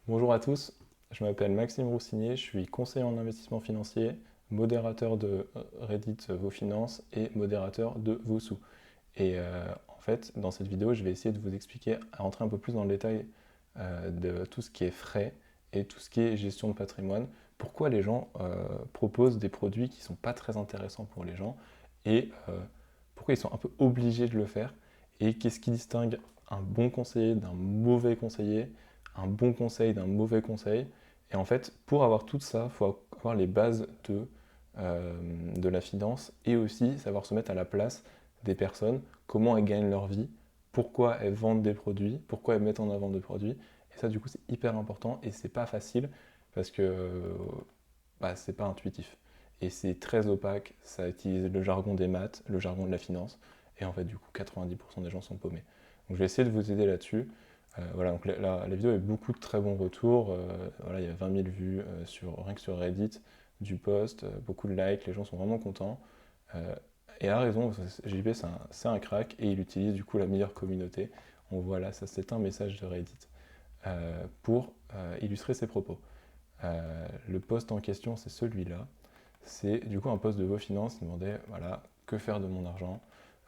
Bonjour à tous, je m'appelle Maxime Roussinier, je suis conseiller en investissement financier, modérateur de Reddit Vos Finances et modérateur de Vos Sous. En fait, dans cette vidéo, je vais essayer de vous expliquer, à rentrer un peu plus dans le détail de tout ce qui est frais et tout ce qui est gestion de patrimoine, pourquoi les gens proposent des produits qui ne sont pas très intéressants pour les gens et pourquoi ils sont un peu obligés de le faire et qu'est-ce qui distingue un bon conseiller d'un mauvais conseiller, un bon conseil d'un mauvais conseil. Et en fait, pour avoir tout ça, il faut avoir les bases de la finance et aussi savoir se mettre à la place des personnes, comment elles gagnent leur vie, pourquoi elles vendent des produits, pourquoi elles mettent en avant des produits. Et ça, du coup, c'est hyper important et c'est pas facile parce que c'est pas intuitif. Et c'est très opaque, ça utilise le jargon des maths, le jargon de la finance, et en fait, du coup, 90% des gens sont paumés. Donc, je vais essayer de vous aider là-dessus. Voilà, donc la vidéo a eu beaucoup de très bons retours. Voilà, il y a 20 000 vues rien que sur Reddit, du post, beaucoup de likes, les gens sont vraiment contents. Euh, et a raison, JP c'est un crack et il utilise du coup la meilleure communauté. On voit là, ça c'est un message de Reddit pour illustrer ses propos. Le post en question c'est celui-là. C'est du coup un post de Vos Finances, il demandait voilà, que faire de mon argent.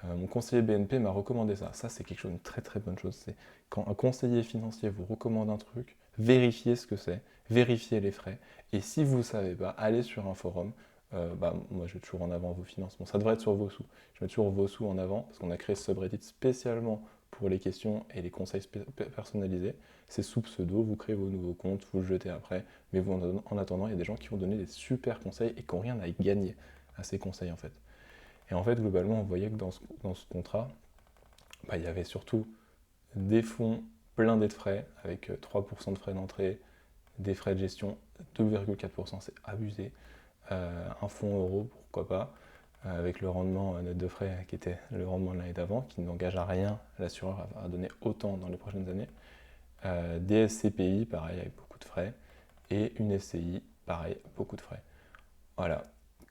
Mon conseiller BNP m'a recommandé ça. Ça, c'est quelque chose, une très très bonne chose. C'est quand un conseiller financier vous recommande un truc, vérifiez ce que c'est, vérifiez les frais. Et si vous ne savez pas, allez sur un forum. Moi, je mets toujours en avant Vos Finances. Bon, ça devrait être sur Vos Sous. Je mets toujours Vos Sous en avant parce qu'on a créé ce subreddit spécialement pour les questions et les conseils personnalisés. C'est sous pseudo, vous créez vos nouveaux comptes, vous le jetez après. Mais vous, en attendant, il y a des gens qui vont donner des super conseils et qui n'ont rien à y gagner à ces conseils en fait. Et en fait, globalement, on voyait que dans ce contrat, il y avait surtout des fonds blindés de frais, avec 3% de frais d'entrée, des frais de gestion 2,4%, c'est abusé. Un fonds euro, pourquoi pas, avec le rendement net de frais qui était le rendement de l'année d'avant, qui n'engage à rien l'assureur à donner autant dans les prochaines années. Des SCPI, pareil, avec beaucoup de frais. Et une SCI, pareil, beaucoup de frais. Voilà.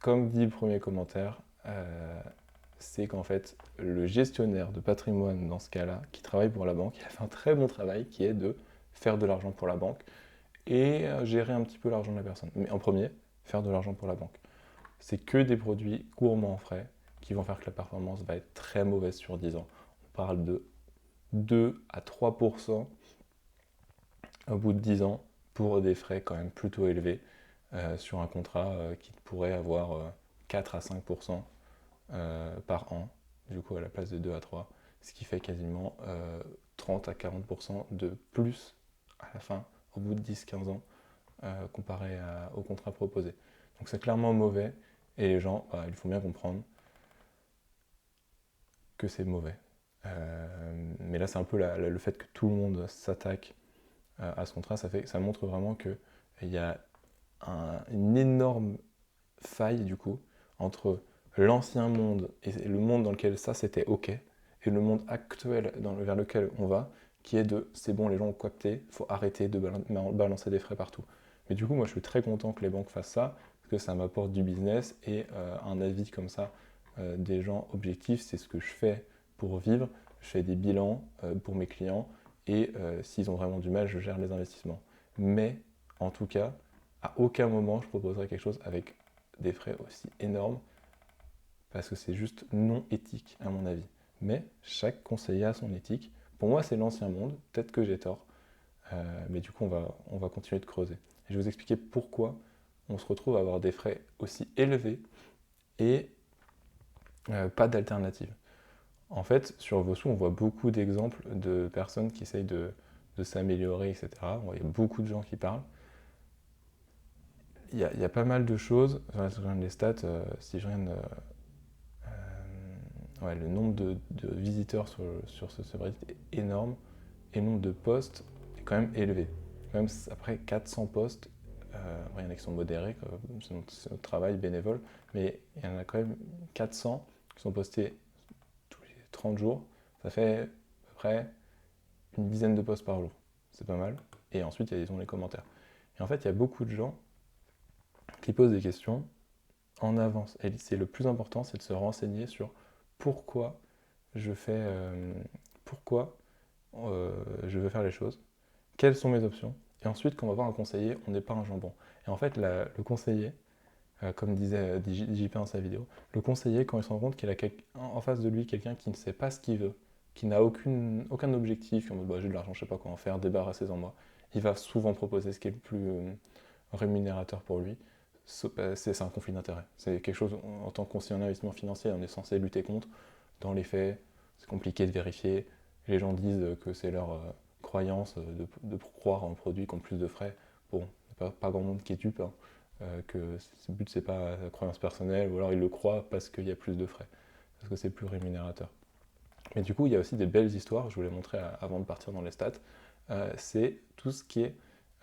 Comme dit le premier commentaire, c'est qu'en fait, le gestionnaire de patrimoine, dans ce cas-là, qui travaille pour la banque, il a fait un très bon travail qui est de faire de l'argent pour la banque et gérer un petit peu l'argent de la personne. Mais en premier, faire de l'argent pour la banque. C'est que des produits gourmands en frais qui vont faire que la performance va être très mauvaise sur 10 ans. On parle de 2 à 3% au bout de 10 ans pour des frais quand même plutôt élevés sur un contrat qui pourrait avoir 4 à 5% par an, du coup à la place de 2 à 3, ce qui fait quasiment 30 à 40% de plus à la fin, au bout de 10-15 ans, comparé au contrat proposé. Donc c'est clairement mauvais, et les gens, il faut bien comprendre que c'est mauvais. Mais là, c'est un peu le fait que tout le monde s'attaque à ce contrat, ça montre vraiment qu'il y a une énorme faille, du coup, entre l'ancien monde et le monde dans lequel ça c'était ok, et le monde actuel vers lequel on va, qui est de c'est bon, les gens ont capté, il faut arrêter de balancer des frais partout. Mais du coup, moi je suis très content que les banques fassent ça, parce que ça m'apporte du business et un avis comme ça des gens objectifs, c'est ce que je fais pour vivre. Je fais des bilans pour mes clients et s'ils ont vraiment du mal, je gère les investissements. Mais en tout cas, à aucun moment je proposerai quelque chose avec des frais aussi énormes parce que c'est juste non éthique à mon avis. Mais chaque conseiller a son éthique. Pour moi, c'est l'ancien monde. Peut-être que j'ai tort, mais du coup, on va continuer de creuser. Et je vais vous expliquer pourquoi on se retrouve à avoir des frais aussi élevés et pas d'alternative. En fait, sur Vossou, on voit beaucoup d'exemples de personnes qui essayent de s'améliorer, etc. Il y a beaucoup de gens qui parlent. Il y a pas mal de choses. Enfin, si je regarde les stats, si je regarde le nombre de visiteurs sur ce subreddit est énorme et le nombre de posts est quand même élevé. Quand même, après 400 posts, il y en a qui sont modérés, c'est notre travail bénévole, mais il y en a quand même 400 qui sont postés tous les 30 jours. Ça fait à peu près une dizaine de posts par jour. C'est pas mal. Et ensuite, il y a les commentaires. Et en fait, il y a beaucoup de gens qui posent des questions en avance. Et c'est le plus important, c'est de se renseigner sur pourquoi je fais, pourquoi je veux faire les choses, quelles sont mes options Et ensuite, quand on va voir un conseiller, on n'est pas un jambon. Et en fait, le conseiller, comme disait JP dans sa vidéo, le conseiller, quand il se rend compte qu'il a en face de lui quelqu'un qui ne sait pas ce qu'il veut, qui n'a aucun objectif, qui est en mode bah, j'ai de l'argent, je ne sais pas quoi en faire, débarrassez-en moi, il va souvent proposer ce qui est le plus rémunérateur pour lui. C'est un conflit d'intérêt. C'est quelque chose, en tant que conseiller en investissement financier, on est censé lutter contre. Dans les faits, c'est compliqué de vérifier. Les gens disent que c'est leur croyance de croire en un produit qui ont plus de frais. Bon, pas grand monde qui est dupe, hein, que le but c'est pas la croyance personnelle, ou alors ils le croient parce qu'il y a plus de frais, parce que c'est plus rémunérateur. Mais du coup, il y a aussi des belles histoires, je vous les montrer avant de partir dans les stats, c'est tout ce qui est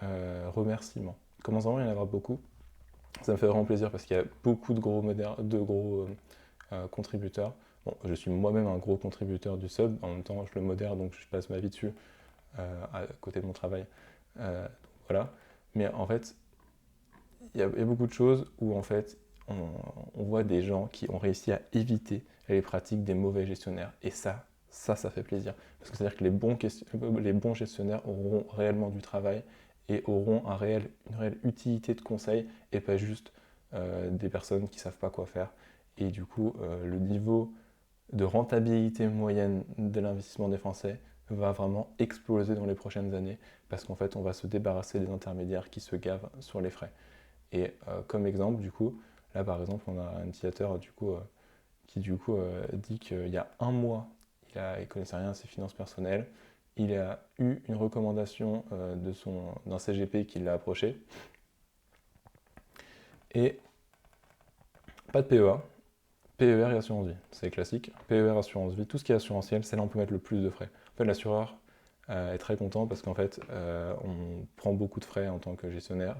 remerciements. Il commence vraiment à y en avoir beaucoup. Ça me fait vraiment plaisir parce qu'il y a beaucoup de gros contributeurs. Bon, je suis moi-même un gros contributeur du sub, en même temps je le modère donc je passe ma vie dessus à côté de mon travail. Voilà. Mais en fait, il y a beaucoup de choses où en fait on voit des gens qui ont réussi à éviter les pratiques des mauvais gestionnaires. Et ça fait plaisir. Parce que c'est-à-dire que les bons gestionnaires auront réellement du travail et auront une réelle utilité de conseil et pas juste des personnes qui ne savent pas quoi faire. Et du coup, le niveau de rentabilité moyenne de l'investissement des Français va vraiment exploser dans les prochaines années parce qu'en fait, on va se débarrasser des intermédiaires qui se gavent sur les frais. Et comme exemple, du coup, là par exemple, on a un utilisateur qui dit qu'il y a un mois, il ne connaissait rien à ses finances personnelles, il a eu une recommandation d'un CGP qui l'a approché, et pas de PEA, PER et assurance vie, c'est classique. PER, assurance vie, tout ce qui est assurantiel, c'est là où on peut mettre le plus de frais. En fait, l'assureur est très content parce qu'en fait, on prend beaucoup de frais en tant que gestionnaire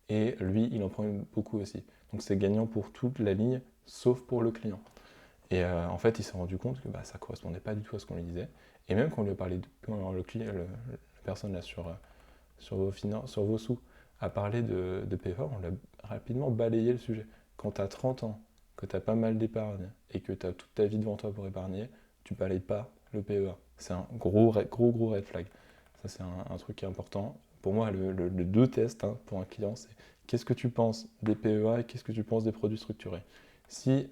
et lui, il en prend beaucoup aussi. Donc c'est gagnant pour toute la ligne, sauf pour le client. Et en fait, il s'est rendu compte que ça ne correspondait pas du tout à ce qu'on lui disait. Et même quand on lui a parlé, quand la personne là sur vos sous a parlé de PEA, on l'a rapidement balayé le sujet. Quand tu as 30 ans, que tu as pas mal d'épargne et que tu as toute ta vie devant toi pour épargner, tu balayes pas le PEA. C'est un gros red flag. Ça, c'est un truc qui est important. Pour moi, le deux tests pour un client, c'est qu'est-ce que tu penses des PEA et qu'est-ce que tu penses des produits structurés. Si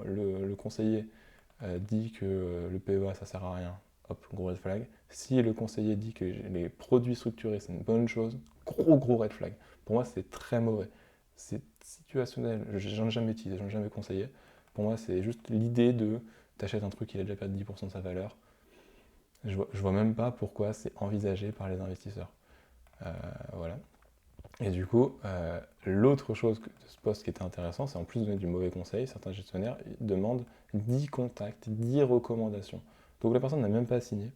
le conseiller dit que le PEA, ça sert à rien, hop, gros red flag. Si le conseiller dit que les produits structurés, c'est une bonne chose, gros red flag. Pour moi, c'est très mauvais. C'est situationnel. J'en ai jamais utilisé, j'en ai jamais conseillé. Pour moi, c'est juste l'idée de t'achètes un truc qui a déjà perdu 10% de sa valeur. Je vois même pas pourquoi c'est envisagé par les investisseurs. Voilà. Et du coup, l'autre chose de ce poste qui était intéressant, c'est en plus de donner du mauvais conseil, certains gestionnaires demandent 10 contacts, 10 recommandations. Donc la personne n'a même pas signé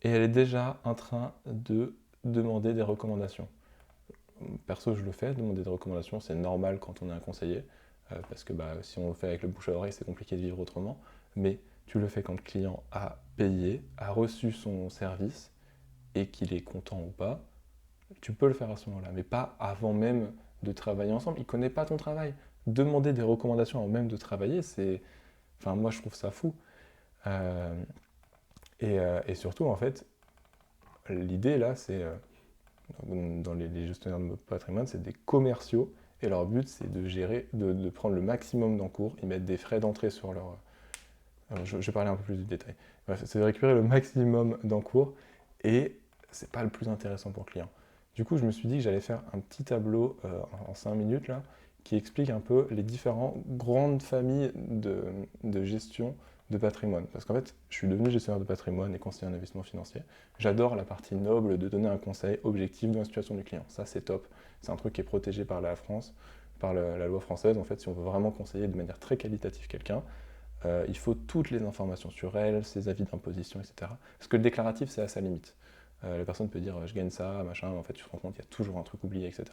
et elle est déjà en train de demander des recommandations. Perso, je le fais, demander des recommandations, c'est normal quand on est un conseiller, parce que si on le fait avec le bouche à oreille, c'est compliqué de vivre autrement, mais tu le fais quand le client a payé, a reçu son service et qu'il est content ou pas, tu peux le faire à ce moment-là, mais pas avant même de travailler ensemble. Il ne connaît pas ton travail. Demander des recommandations avant même de travailler, c'est... Enfin, moi, je trouve ça fou. Et surtout, en fait, l'idée, là, c'est... dans les gestionnaires de patrimoine, c'est des commerciaux, et leur but, c'est de gérer, de prendre le maximum d'encours. Ils mettent des frais d'entrée sur leur... je vais parler un peu plus du détail. Bref, c'est de récupérer le maximum d'encours, et c'est pas le plus intéressant pour le client. Du coup, je me suis dit que j'allais faire un petit tableau en 5 minutes là, qui explique un peu les différentes grandes familles de gestion de patrimoine. Parce qu'en fait, je suis devenu gestionnaire de patrimoine et conseiller en investissement financier. J'adore la partie noble de donner un conseil objectif dans la situation du client. Ça, c'est top. C'est un truc qui est protégé par la France, par la loi française. En fait, si on veut vraiment conseiller de manière très qualitative quelqu'un, il faut toutes les informations sur elle, ses avis d'imposition, etc. Parce que le déclaratif, c'est à sa limite. La personne peut dire je gagne ça, machin, mais en fait tu te rends compte qu'il y a toujours un truc oublié, etc.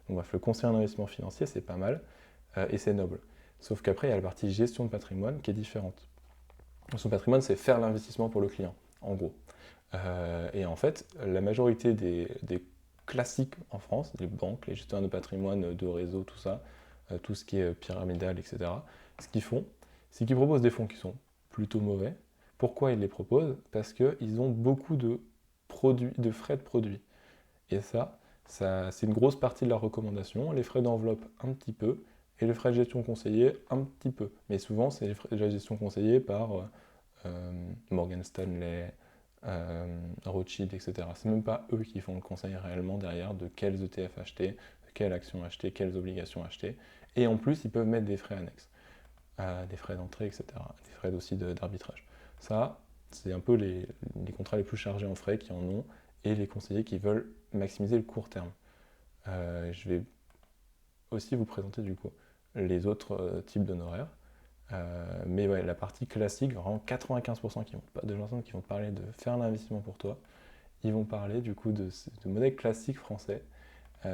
Donc bref, le conseiller en investissement financier, c'est pas mal et c'est noble. Sauf qu'après, il y a la partie gestion de patrimoine qui est différente. Gestion de patrimoine, c'est faire l'investissement pour le client, en gros. Et en fait, la majorité des classiques en France, les banques, les gestionnaires de patrimoine, de réseau, tout ça, tout ce qui est pyramidal, etc., ce qu'ils font, c'est qu'ils proposent des fonds qui sont plutôt mauvais. Pourquoi ils les proposent? Parce qu'ils ont beaucoup de frais de produits. Et c'est une grosse partie de la recommandation. Les frais d'enveloppe, un petit peu, et les frais de gestion conseillés, un petit peu. Mais souvent, c'est les frais de gestion conseillés par Morgan Stanley, Rothschild, etc. C'est même pas eux qui font le conseil réellement derrière de quels ETF acheter, de quelles actions acheter, quelles obligations acheter. Et en plus, ils peuvent mettre des frais annexes, des frais d'entrée, etc. Des frais aussi d'arbitrage. Ça, c'est un peu les contrats les plus chargés en frais qui en ont, et les conseillers qui veulent maximiser le court terme. Je vais aussi vous présenter du coup les autres types d'honoraires. Mais ouais, la partie classique, vraiment 95% de gens qui vont parler de faire l'investissement pour toi, ils vont parler du coup de modèle classique français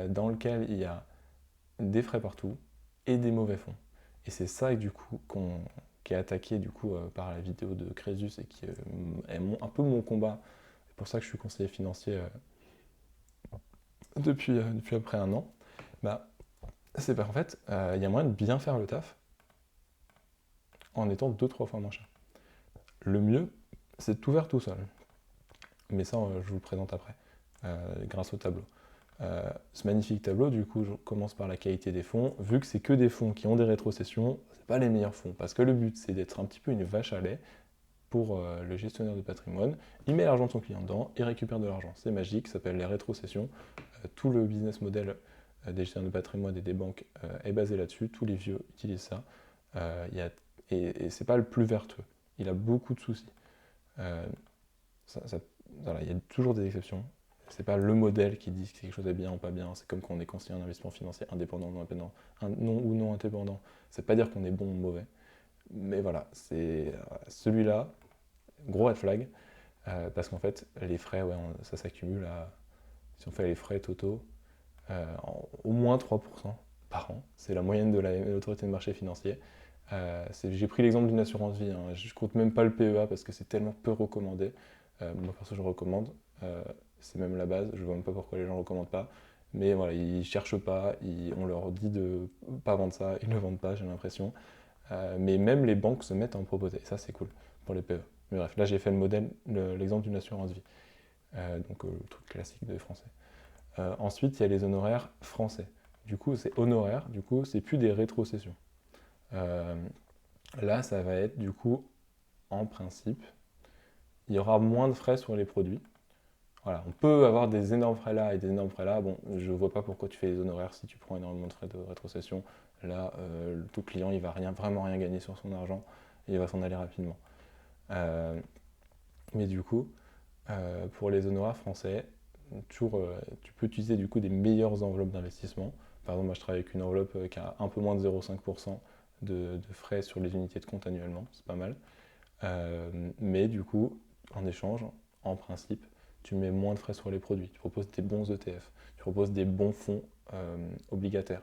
dans lequel il y a des frais partout et des mauvais fonds. Et c'est ça du coup qui est attaqué du coup par la vidéo de Crésus et qui est un peu mon combat. C'est pour ça que je suis conseiller financier depuis à peu près un an. Bah, c'est pas en fait, il y a moyen de bien faire le taf en étant 2-3 fois moins cher. Le mieux, c'est de tout faire tout seul. Mais ça, je vous le présente après, grâce au tableau. Ce magnifique tableau, du coup, je commence par la qualité des fonds. Vu que c'est que des fonds qui ont des rétrocessions, c'est pas les meilleurs fonds. Parce que le but, c'est d'être un petit peu une vache à lait pour le gestionnaire de patrimoine. Il met l'argent de son client dedans, il récupère de l'argent. C'est magique, ça s'appelle les rétrocessions. Tout le business model des gestionnaires de patrimoine et des banques est basé là-dessus. Tous les vieux utilisent ça. Et c'est pas le plus vertueux. Il a beaucoup de soucis. Voilà, il y a toujours des exceptions. C'est pas le modèle qui dit que quelque chose est bien ou pas bien. C'est comme quand on est conseiller en investissement financier indépendant ou non indépendant, non ou non indépendant. C'est pas dire qu'on est bon ou mauvais. Mais voilà, c'est celui-là, gros red flag, parce qu'en fait, les frais, ouais, ça s'accumule à, si on fait les frais totaux, au moins 3% par an. C'est la moyenne de l'autorité de marché financier. J'ai pris l'exemple d'une assurance vie, hein. Je compte même pas le PEA parce que c'est tellement peu recommandé. Moi perso je recommande, c'est même la base, je vois même pas pourquoi les gens ne recommandent pas. Mais voilà, ils cherchent pas, on leur dit de pas vendre ça, ils ne le vendent pas, j'ai l'impression. Mais même les banques se mettent à en proposer, et ça c'est cool pour les PE. Mais bref, là j'ai fait le modèle, l'exemple d'une assurance vie, donc le truc classique des Français. Ensuite, il y a les honoraires français. Du coup, c'est honoraire, du coup, c'est plus des rétrocessions. Euh, Là, ça va être du coup, en principe, il y aura moins de frais sur les produits. Voilà, on peut avoir des énormes frais là et des énormes frais là. Bon, je vois pas pourquoi tu fais les honoraires si tu prends énormément de frais de rétrocession. Là, tout client, il va vraiment rien gagner sur son argent et il va s'en aller rapidement. Mais du coup, pour les honoraires français, tu peux utiliser du coup des meilleures enveloppes d'investissement. Par exemple, moi je travaille avec une enveloppe qui a un peu moins de 0,5% de frais sur les unités de compte annuellement, c'est pas mal. Mais du coup, en échange, en principe, tu mets moins de frais sur les produits. Tu proposes des bons ETF, tu proposes des bons fonds obligataires.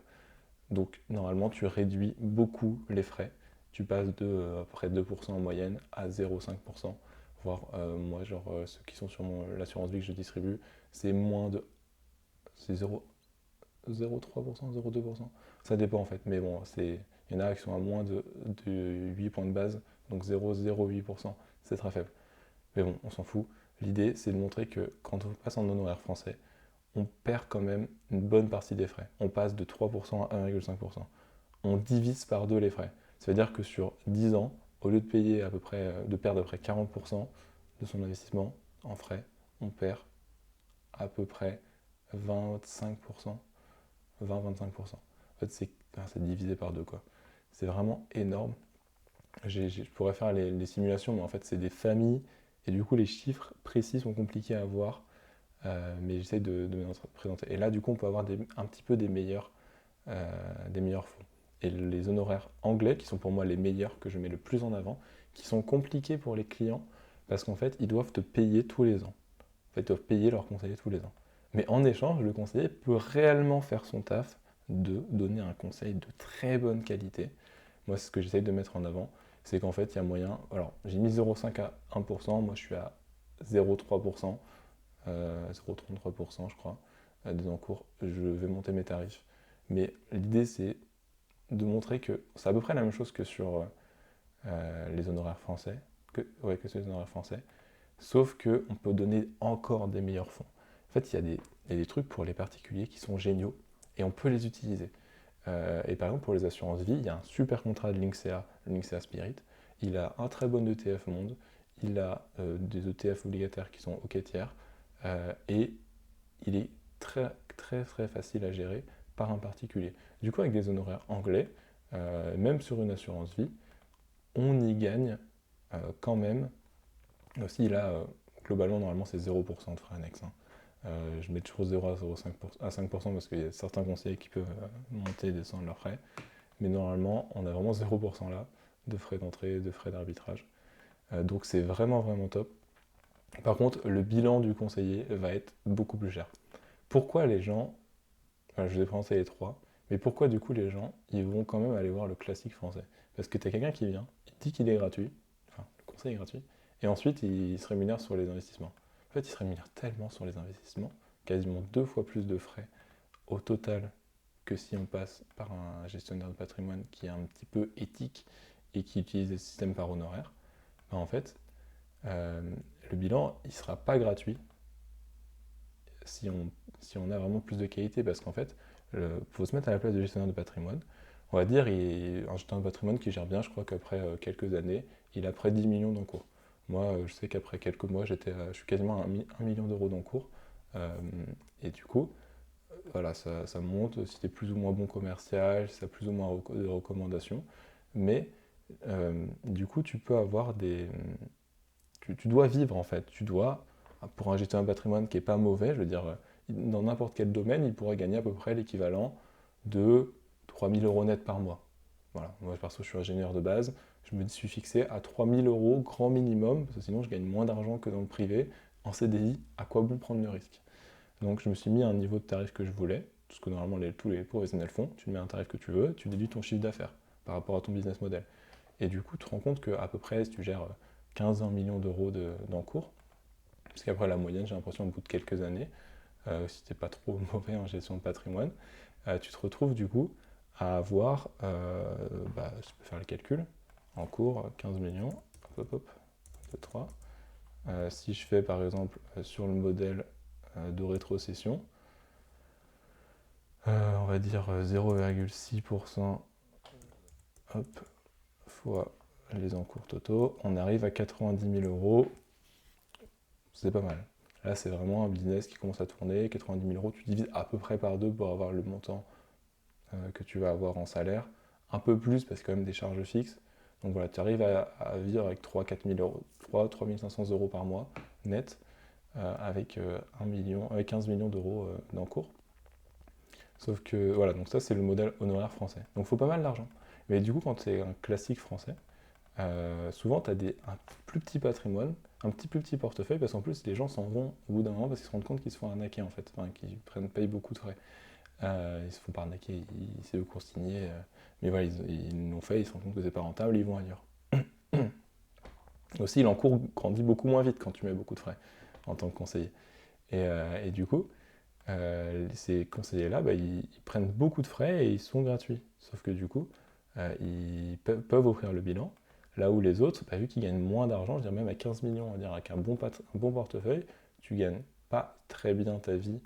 Donc normalement, tu réduis beaucoup les frais. Tu passes de à peu près 2% en moyenne à 0,5%. Voire moi, genre ceux qui sont sur l'assurance vie que je distribue, c'est moins de. C'est 0,3%, 0,2%. Ça dépend en fait. Mais bon, il y en a qui sont à moins de 8 points de base, donc 0,08%. C'est très faible. Mais bon, on s'en fout. L'idée, c'est de montrer que quand on passe en honoraire français, on perd quand même une bonne partie des frais. On passe de 3% à 1,5%. On divise par deux les frais. Ça veut dire que sur 10 ans, au lieu de payer à peu près, de perdre à peu près 40% de son investissement en frais, on perd à peu près 25%, 20-25%. En fait, c'est divisé par deux, quoi. C'est vraiment énorme. Je pourrais faire les simulations, mais en fait, c'est des familles, et du coup, les chiffres précis sont compliqués à avoir, mais j'essaie de me présenter. Et là, du coup, on peut avoir un petit peu des meilleurs fonds. Et les honoraires anglais, qui sont pour moi les meilleurs, que je mets le plus en avant, qui sont compliqués pour les clients, parce qu'en fait, ils doivent te payer tous les ans. En fait, ils doivent payer leur conseiller tous les ans. Mais en échange, le conseiller peut réellement faire son taf de donner un conseil de très bonne qualité. Moi, c'est ce que j'essaye de mettre en avant, c'est qu'en fait, il y a moyen. Alors, j'ai mis 0,5 à 1%, moi je suis à 0,3%, 0,33%, je crois, des encours. Je vais monter mes tarifs. Mais l'idée, c'est de montrer que c'est à peu près la même chose que sur les honoraires français, que sur les honoraires français, sauf qu'on peut donner encore des meilleurs fonds. En fait, il y a il y a des trucs pour les particuliers qui sont géniaux et on peut les utiliser. Et par exemple, pour les assurances vie, il y a un super contrat de Linksea, le Linksea Spirit. Il a un très bon ETF monde, il a des ETF obligataires qui sont OK tiers, et il est très, très, très facile à gérer par un particulier. Du coup, avec des honoraires anglais, même sur une assurance vie, on y gagne quand même. Aussi, là, globalement, normalement, c'est 0% de frais annexes, hein. Je mets toujours 0 à 0,5% à 5% parce qu'il y a certains conseillers qui peuvent monter et descendre leurs frais. Mais normalement, on a vraiment 0% là de frais d'entrée, de frais d'arbitrage. Donc c'est vraiment, vraiment top. Par contre, le bilan du conseiller va être beaucoup plus cher. Pourquoi les gens, enfin, je vous ai présenté les trois, mais pourquoi du coup les gens, ils vont quand même aller voir le classique français? Parce que tu as quelqu'un qui vient, il dit qu'il est gratuit, enfin le conseil est gratuit, et ensuite il se rémunère sur les investissements. En fait, il se rémunère tellement sur les investissements, quasiment 2 fois plus de frais au total que si on passe par un gestionnaire de patrimoine qui est un petit peu éthique et qui utilise des systèmes par honoraire. Ben en fait, le bilan, il ne sera pas gratuit si on a vraiment plus de qualité, parce qu'en fait, il faut se mettre à la place du gestionnaire de patrimoine. On va dire, un gestionnaire de patrimoine qui gère bien, je crois qu'après quelques années, il a près de 10 millions d'encours. Moi, je sais qu'après quelques mois, je suis quasiment à 1 million d'euros d'encours. Et du coup, voilà, ça monte si tu es plus ou moins bon commercial, si tu as plus ou moins de recommandations. Mais du coup, tu peux avoir des. Tu dois vivre en fait. Tu dois, pour un gestionnaire de patrimoine qui n'est pas mauvais, je veux dire, dans n'importe quel domaine, il pourrait gagner à peu près l'équivalent de 3000 euros net par mois. Voilà, moi perso, je suis ingénieur de base, je me suis fixé à 3000 euros grand minimum, parce que sinon je gagne moins d'argent que dans le privé. En CDI, à quoi bon prendre le risque? Donc je me suis mis à un niveau de tarif que je voulais, tout ce que normalement tous les professionnels font. Tu mets un tarif que tu veux, tu déduis ton chiffre d'affaires par rapport à ton business model. Et du coup, tu te rends compte qu'à peu près, si tu gères 15-20 millions d'euros d'encours, parce qu'après la moyenne, j'ai l'impression au bout de quelques années, si t'es pas trop mauvais en gestion de patrimoine, tu te retrouves du coup à avoir, tu peux faire le calcul, en cours 15 millions, hop, hop, 2, 3. Si je fais par exemple sur le modèle de rétrocession, on va dire 0,6% hop, fois les encours totaux, on arrive à 90 000 euros, c'est pas mal. Là, c'est vraiment un business qui commence à tourner, 90 000 euros, tu divises à peu près par deux pour avoir le montant que tu vas avoir en salaire, un peu plus parce qu'il y a quand même des charges fixes. Donc voilà, tu arrives à vivre avec 3-4 000 euros, 3 500 euros par mois net, avec 1 million, avec 15 millions d'euros d'encours. Sauf que voilà, donc ça c'est le modèle honoraire français. Donc il faut pas mal d'argent. Mais du coup, quand c'est un classique français, souvent tu as un plus petit patrimoine, un plus petit portefeuille, parce qu'en plus les gens s'en vont au bout d'un moment parce qu'ils se rendent compte qu'ils se font arnaquer en fait, enfin, qu'ils payent beaucoup de frais. Ils se font pas arnaquer, c'est eux qui ont signé, mais voilà, ils l'ont fait, ils se rendent compte que c'est pas rentable, ils vont ailleurs. Aussi, l'encours grandit beaucoup moins vite quand tu mets beaucoup de frais en tant que conseiller. Et du coup, ces conseillers-là, ils prennent beaucoup de frais et ils sont gratuits. Sauf que du coup, ils peuvent offrir le bilan, là où les autres, vu qu'ils gagnent moins d'argent, je dirais même à 15 millions, on va dire avec un bon portefeuille, tu gagnes pas très bien ta vie.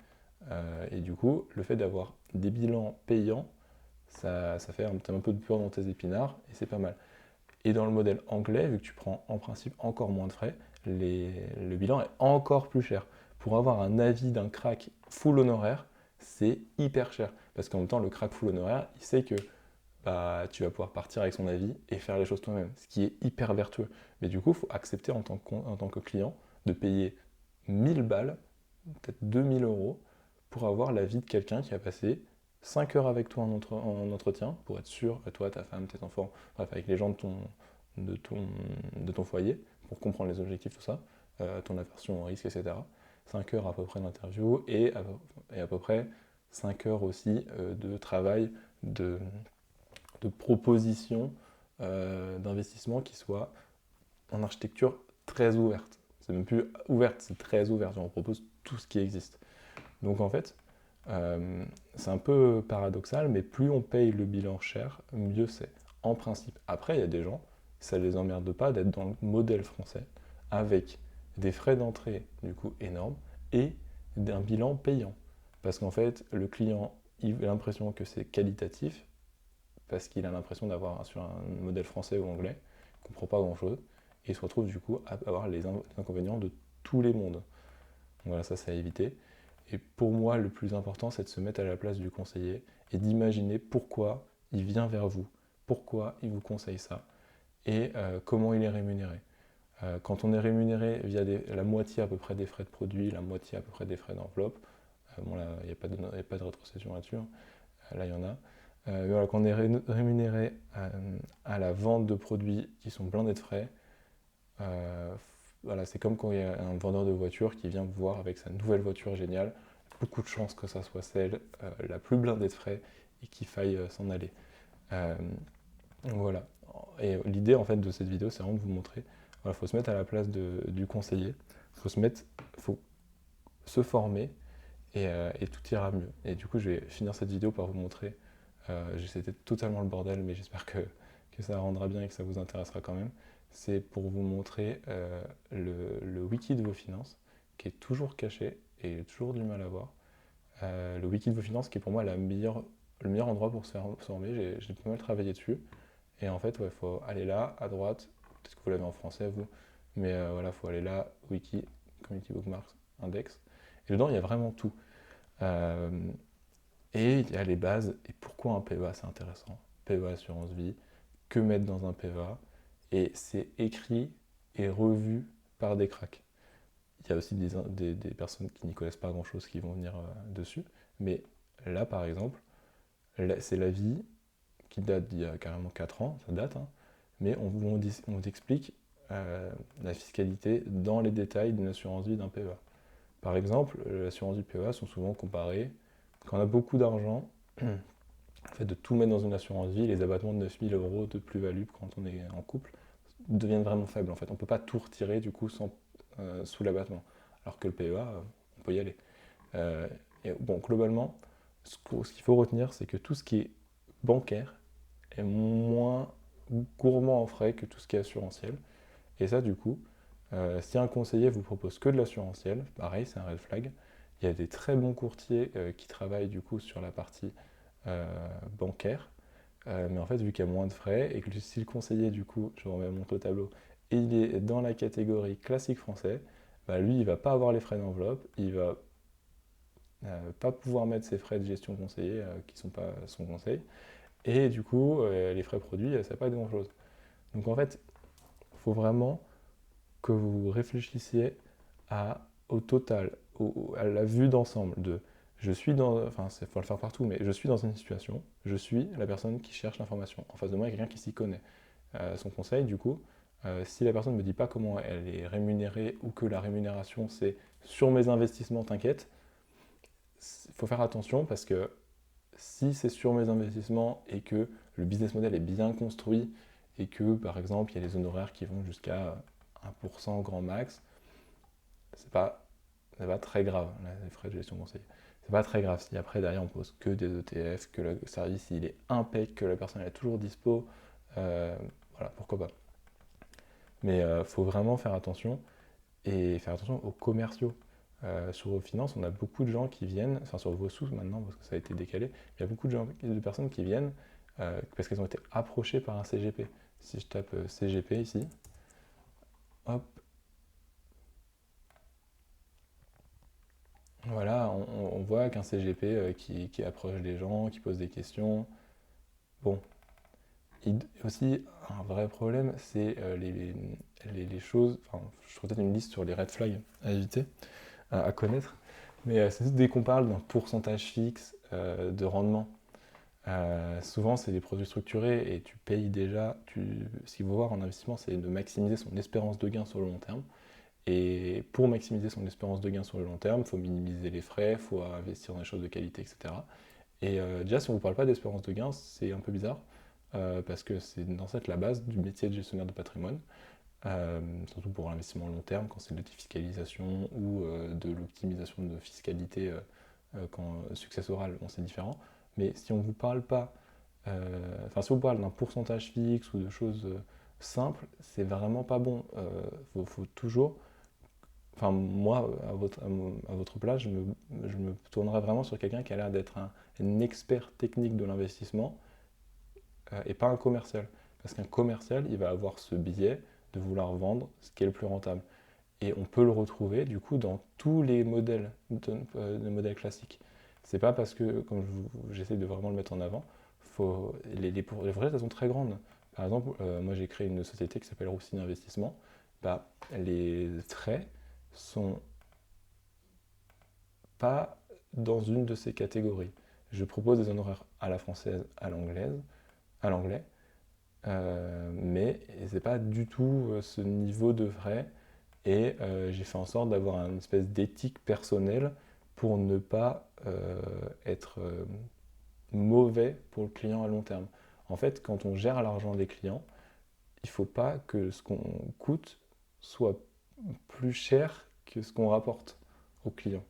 Et du coup, le fait d'avoir des bilans payants, ça fait un peu de beurre dans tes épinards et c'est pas mal. Et dans le modèle anglais, vu que tu prends en principe encore moins de frais, le bilan est encore plus cher. Pour avoir un avis d'un crack full honoraire, c'est hyper cher. Parce qu'en même temps, le crack full honoraire, il sait que tu vas pouvoir partir avec son avis et faire les choses toi-même, ce qui est hyper vertueux. Mais du coup, il faut accepter en tant que client de payer 1000 balles, peut-être 2000 euros, pour avoir l'avis de quelqu'un qui a passé 5 heures avec toi en entretien, pour être sûr, toi, ta femme, tes enfants, bref, avec les gens de ton foyer, pour comprendre les objectifs, tout ça, ton aversion au risque, etc. 5 heures à peu près d'interview et à peu près 5 heures aussi de travail, de propositions d'investissement qui soient en architecture très ouverte. C'est même plus ouverte, c'est très ouvert. On propose tout ce qui existe. Donc en fait, c'est un peu paradoxal, mais plus on paye le bilan cher, mieux c'est, en principe. Après, il y a des gens, ça ne les emmerde pas d'être dans le modèle français, avec des frais d'entrée du coup énormes et d'un bilan payant. Parce qu'en fait, le client, il a l'impression que c'est qualitatif, parce qu'il a l'impression d'avoir sur un modèle français ou anglais, il ne comprend pas grand-chose, et il se retrouve du coup à avoir les inconvénients de tous les mondes. Donc voilà, ça c'est à éviter. Et pour moi, le plus important, c'est de se mettre à la place du conseiller et d'imaginer pourquoi il vient vers vous, pourquoi il vous conseille ça, et comment il est rémunéré. Quand on est rémunéré via la moitié à peu près des frais de produit, la moitié à peu près des frais d'enveloppe, bon là, il n'y a pas de rétrocession là-dessus, hein. Là il y en a. Voilà, quand on est rémunéré à la vente de produits qui sont blindés de frais, voilà, c'est comme quand il y a un vendeur de voiture qui vient vous voir avec sa nouvelle voiture géniale, beaucoup de chances que ça soit celle la plus blindée de frais et qu'il faille s'en aller. Euh, voilà. Et l'idée en fait de cette vidéo, c'est vraiment de vous montrer, il faut se mettre à la place du conseiller, faut se former et tout ira mieux. Et du coup, je vais finir cette vidéo par vous montrer. C'était totalement le bordel, mais j'espère que ça rendra bien et que ça vous intéressera quand même. C'est pour vous montrer le wiki de vos finances, qui est toujours caché et toujours du mal à voir. Le wiki de vos finances, qui est pour moi le meilleur endroit pour se former. J'ai pas mal travaillé dessus. Et en fait, il faut aller là, à droite. Peut-être que vous l'avez en français, vous. Mais voilà, il faut aller là, wiki, community bookmarks, index. Et dedans, il y a vraiment tout. Euh, et il y a les bases. Et pourquoi un PEA, c'est intéressant. PEA assurance vie, que mettre dans un PEA. Et c'est écrit et revu par des cracks. Il y a aussi des personnes qui n'y connaissent pas grand-chose qui vont venir dessus. Mais là, par exemple, c'est la vie qui date d'il y a carrément 4 ans, ça date, hein, mais on t'explique la fiscalité dans les détails d'une assurance vie d'un PEA. Par exemple, l'assurance vie PEA sont souvent comparées, quand on a beaucoup d'argent, en fait, de tout mettre dans une assurance vie, les abattements de 9 000 euros de plus-value quand on est en couple deviennent vraiment faibles. En fait, on ne peut pas tout retirer du coup sous l'abattement. Alors que le PEA, on peut y aller. Euh, et bon, globalement, ce qu'il faut retenir, c'est que tout ce qui est bancaire est moins gourmand en frais que tout ce qui est assurantiel. Et ça, du coup, si un conseiller vous propose que de l'assurantiel, pareil, c'est un red flag. Il y a des très bons courtiers qui travaillent du coup sur la partie bancaire, mais en fait, vu qu'il y a moins de frais et que si le conseiller, du coup, je remets mon tableau, et il est dans la catégorie classique français, bah lui, il va pas avoir les frais d'enveloppe, il va pas pouvoir mettre ses frais de gestion conseillers qui ne sont pas son conseil, et du coup, les frais produits, ça va pas être grand-chose. Donc en fait, il faut vraiment que vous réfléchissiez au total, à la vue d'ensemble de je suis dans, enfin, il faut le faire partout, mais je suis dans une situation, je suis la personne qui cherche l'information. En face de moi, il y a quelqu'un qui s'y connaît. Son conseil, du coup, si la personne ne me dit pas comment elle est rémunérée ou que la rémunération c'est sur mes investissements, t'inquiète, il faut faire attention parce que si c'est sur mes investissements et que le business model est bien construit et que par exemple il y a les honoraires qui vont jusqu'à 1% grand max, c'est pas, pas très grave, les frais de gestion conseillée. C'est pas très grave si après derrière on pose que des ETF, que le service il est impec, que la personne est toujours dispo, voilà, pourquoi pas. Mais il faut vraiment faire attention et faire attention aux commerciaux. Sur vos finances, on a beaucoup de gens qui viennent, enfin sur vos sous maintenant parce que ça a été décalé, il y a beaucoup de personnes qui viennent parce qu'elles ont été approchées par un CGP. Si je tape CGP ici, hop, voilà, on voit qu'un CGP qui approche des gens, qui pose des questions. Bon, aussi, un vrai problème, c'est les choses, enfin, je ferai peut-être une liste sur les red flags à éviter, à connaître, mais c'est dès qu'on parle d'un pourcentage fixe de rendement. Souvent, c'est des produits structurés et tu payes déjà. Ce qu'il faut voir en investissement, c'est de maximiser son espérance de gain sur le long terme. Et pour maximiser son espérance de gain sur le long terme, il faut minimiser les frais, il faut investir dans des choses de qualité, etc. Et déjà, si on ne vous parle pas d'espérance de gain, c'est un peu bizarre, parce que c'est dans cette la base du métier de gestionnaire de patrimoine, surtout pour l'investissement long terme, quand c'est de la défiscalisation ou de l'optimisation de fiscalité quand successoral, bon, c'est différent. Mais si on ne vous parle pas, enfin si on vous parle d'un pourcentage fixe ou de choses simples, c'est vraiment pas bon. Faut toujours enfin moi, à votre place, je me tournerais vraiment sur quelqu'un qui a l'air d'être un expert technique de l'investissement et pas un commercial. Parce qu'un commercial, il va avoir ce biais de vouloir vendre ce qui est le plus rentable. Et on peut le retrouver du coup dans tous les modèles de modèles classiques. C'est pas parce que, comme j'essaie de vraiment le mettre en avant, les fourchettes elles sont très grandes. Par exemple, moi j'ai créé une société qui s'appelle Roussini Investissement. Bah, les frais sont pas dans une de ces catégories. Je propose des honoraires à la française, à l'anglais, mais c'est pas du tout ce niveau de frais et j'ai fait en sorte d'avoir une espèce d'éthique personnelle pour ne pas être mauvais pour le client à long terme. En fait, quand on gère l'argent des clients, il ne faut pas que ce qu'on coûte soit plus cher que ce qu'on rapporte au client.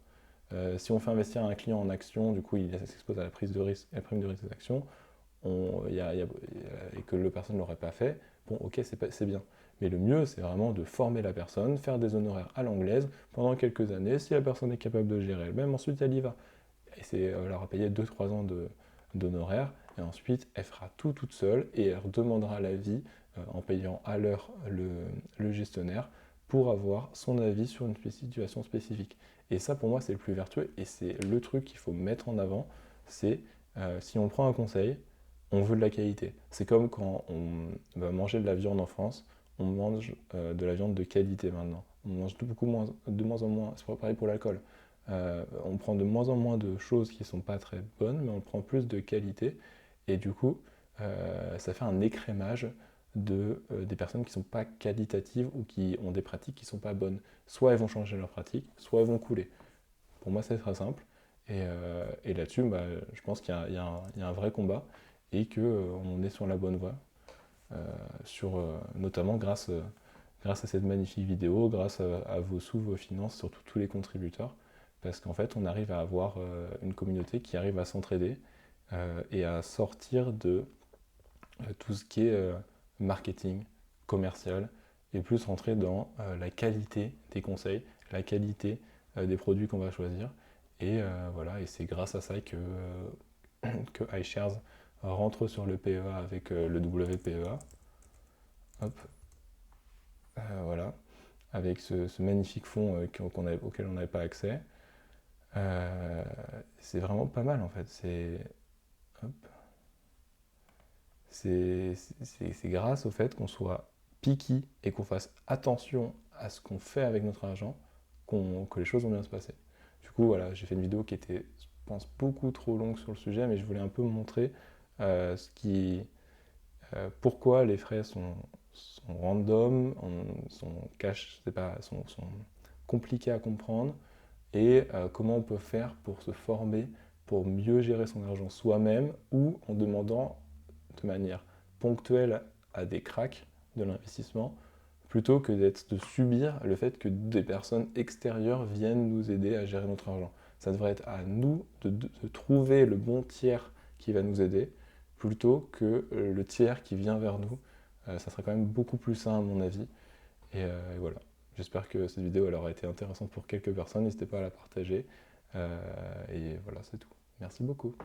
Si on fait investir un client en action, du coup il s'expose à la prise de risque, à la prime de risque des actions, et que le personne ne l'aurait pas fait, bon ok c'est bien. Mais le mieux c'est vraiment de former la personne, faire des honoraires à l'anglaise pendant quelques années, si la personne est capable de gérer elle-même, ensuite elle y va. Et elle aura payé 2-3 ans d'honoraires, et ensuite elle fera tout toute seule, et elle demandera l'avis en payant à l'heure le gestionnaire pour avoir son avis sur une situation spécifique. Et ça pour moi c'est le plus vertueux, et c'est le truc qu'il faut mettre en avant, c'est si on prend un conseil, on veut de la qualité. C'est comme quand on va manger de la viande en France, on mange de la viande de qualité maintenant. On mange de moins en moins, c'est pas pareil pour l'alcool. On prend de moins en moins de choses qui sont pas très bonnes, mais on prend plus de qualité. Et du coup, ça fait un écrémage des personnes qui ne sont pas qualitatives ou qui ont des pratiques qui ne sont pas bonnes. Soit elles vont changer leurs pratiques, soit elles vont couler. Pour moi, c'est très simple. Et là-dessus, bah, je pense qu'il y a un vrai combat et qu'on est sur la bonne voie, notamment grâce à cette magnifique vidéo, grâce à vos sous, vos finances, surtout tous les contributeurs, parce qu'en fait, on arrive à avoir une communauté qui arrive à s'entraider et à sortir de tout ce qui est marketing, commercial, et plus rentrer dans la qualité des conseils, la qualité des produits qu'on va choisir. Et voilà, et c'est grâce à ça que iShares rentre sur le PEA avec le WPEA. Hop, voilà, avec ce magnifique fonds auquel on n'avait pas accès. C'est vraiment pas mal en fait. Hop, c'est grâce au fait qu'on soit picky et qu'on fasse attention à ce qu'on fait avec notre argent que les choses vont bien se passer. Du coup, voilà, j'ai fait une vidéo qui était, je pense, beaucoup trop longue sur le sujet, mais je voulais un peu montrer pourquoi les frais sont random, sont compliqués à comprendre, et comment on peut faire pour se former, pour mieux gérer son argent soi-même ou en demandant de manière ponctuelle à des cracks de l'investissement, plutôt que de subir le fait que des personnes extérieures viennent nous aider à gérer notre argent. Ça devrait être à nous de trouver le bon tiers qui va nous aider, plutôt que le tiers qui vient vers nous. Ça serait quand même beaucoup plus sain à mon avis. Et voilà. J'espère que cette vidéo elle aura été intéressante pour quelques personnes. N'hésitez pas à la partager. Et voilà, c'est tout. Merci beaucoup.